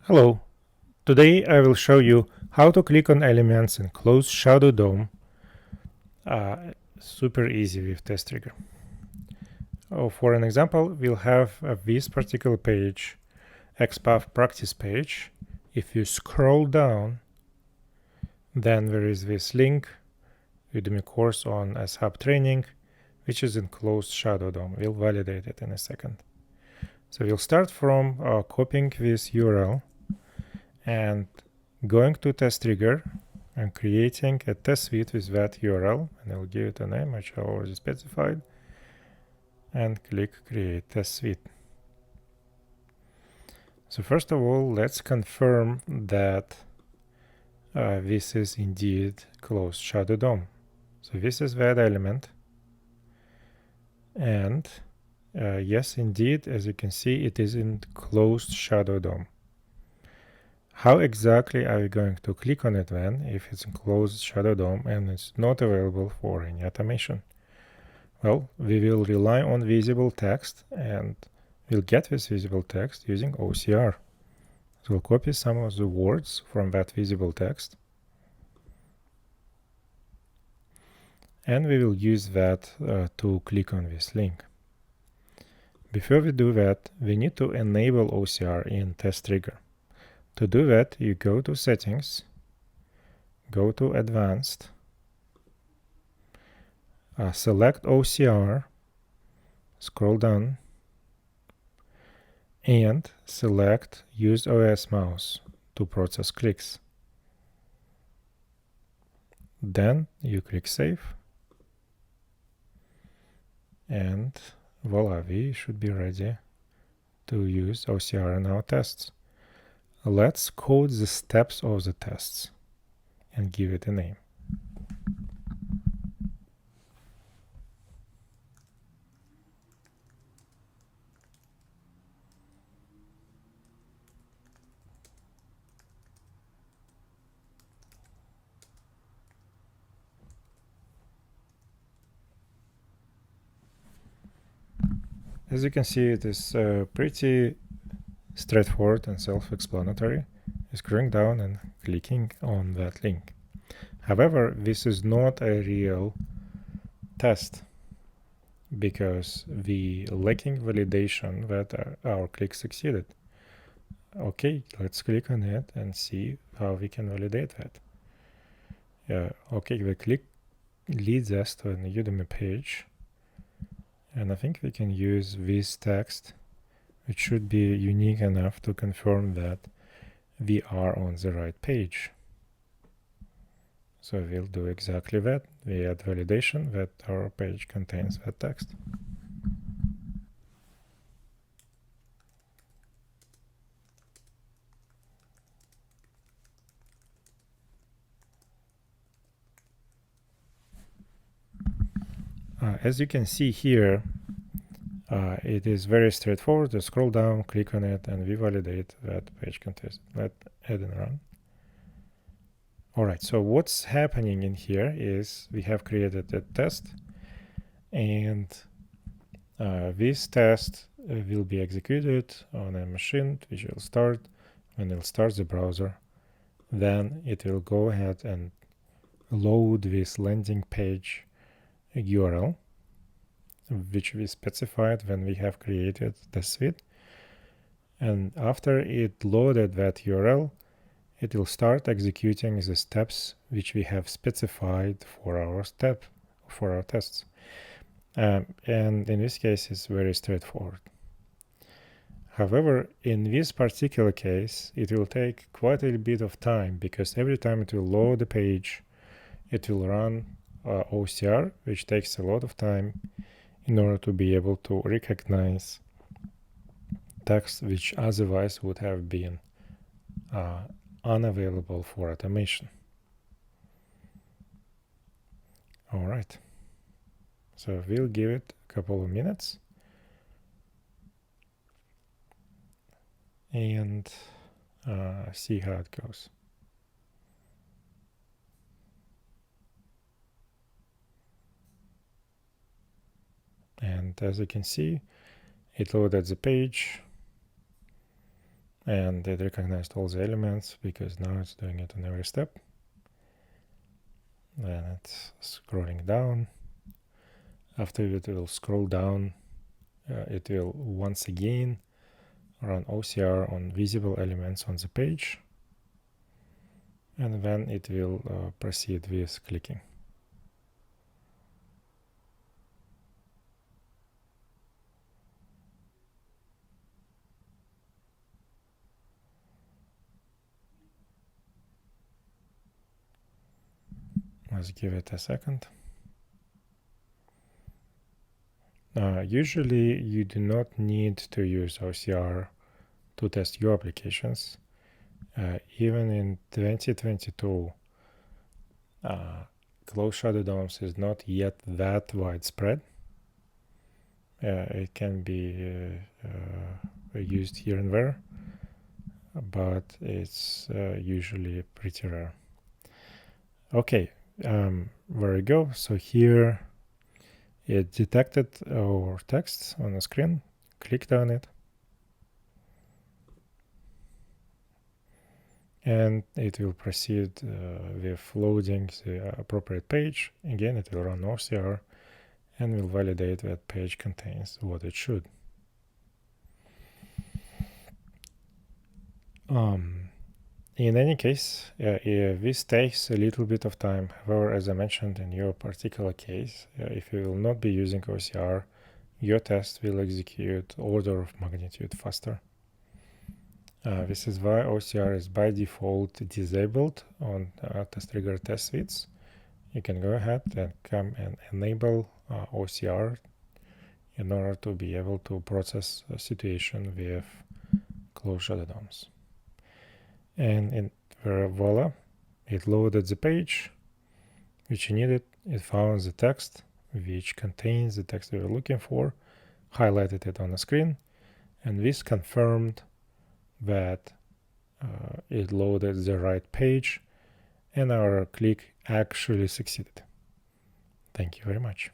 Hello, today I will show you how to click on elements in closed shadow DOM. Super easy with testRigor. For an example, we'll have this particular page, XPath practice page. If you scroll down, then there is this link, Udemy course on SHub training, which is in closed shadow DOM. We'll validate it in a second. So we'll start from copying this URL and going to testRigor and creating a test suite with that URL, and I'll give it a name which I already specified, and click create test suite. So first of all, let's confirm that this is indeed closed shadow DOM. So this is that element, and yes, indeed, as you can see, it is in closed shadow DOM. How exactly are we going to click on it then if it's in closed shadow DOM and it's not available for any automation? Well, we will rely on visible text, and we'll get this visible text using OCR. So we'll copy some of the words from that visible text, and we will use that to click on this link. Before we do that, we need to enable OCR in testRigor. To do that, you go to Settings, go to Advanced, select OCR, scroll down, and select Use OS Mouse to process clicks. Then you click Save, and voila, we should be ready to use OCR in our tests. Let's code the steps of the tests and give it a name. As you can see, it is pretty straightforward and self-explanatory. Scrolling down and clicking on that link. However, this is not a real test because we lacking validation that our click succeeded. Okay, let's click on it and see how we can validate that. Okay, the click leads us to a Udemy page, and I think we can use this text, which should be unique enough to confirm that we are on the right page. So we'll do exactly that. We add validation that our page contains that text. As you can see here, it is very straightforward. To scroll down, click on it, and we validate that page contains. Let's add and run. All right, so what's happening in here is we have created a test, and this test will be executed on a machine which will start. When it will start the browser, then it will go ahead and load this landing page URL, which we specified when we have created the suite. And after it loaded that URL, it will start executing the steps which we have specified for our tests. And in this case, it's very straightforward. However, in this particular case, it will take quite a bit of time because every time it will load the page, it will run OCR, which takes a lot of time in order to be able to recognize text which otherwise would have been unavailable for automation. All right, so we'll give it a couple of minutes and see how it goes. And as you can see, it loaded the page, and it recognized all the elements because now it's doing it on every step. Then it's scrolling down. After it will scroll down, it will once again run OCR on visible elements on the page, and then it will proceed with clicking. Let's give it a second. Usually you do not need to use OCR to test your applications. Even in 2022, closed shadow DOMs is not yet that widespread. It can be used here and there, but it's usually pretty rare. Okay, there we go. So here it detected our text on the screen, clicked on it, and it will proceed with loading the appropriate page. Again, it will run OCR and will validate that page contains what it should. In any case, this takes a little bit of time. However, as I mentioned in your particular case, if you will not be using OCR, your test will execute order of magnitude faster. This is why OCR is by default disabled on testRigor test suites. You can go ahead and come and enable OCR in order to be able to process a situation with closed shadow DOMs. And voila, it loaded the page which you needed. It found the text which contains the text we were looking for, highlighted it on the screen, and this confirmed that it loaded the right page and our click actually succeeded. Thank you very much.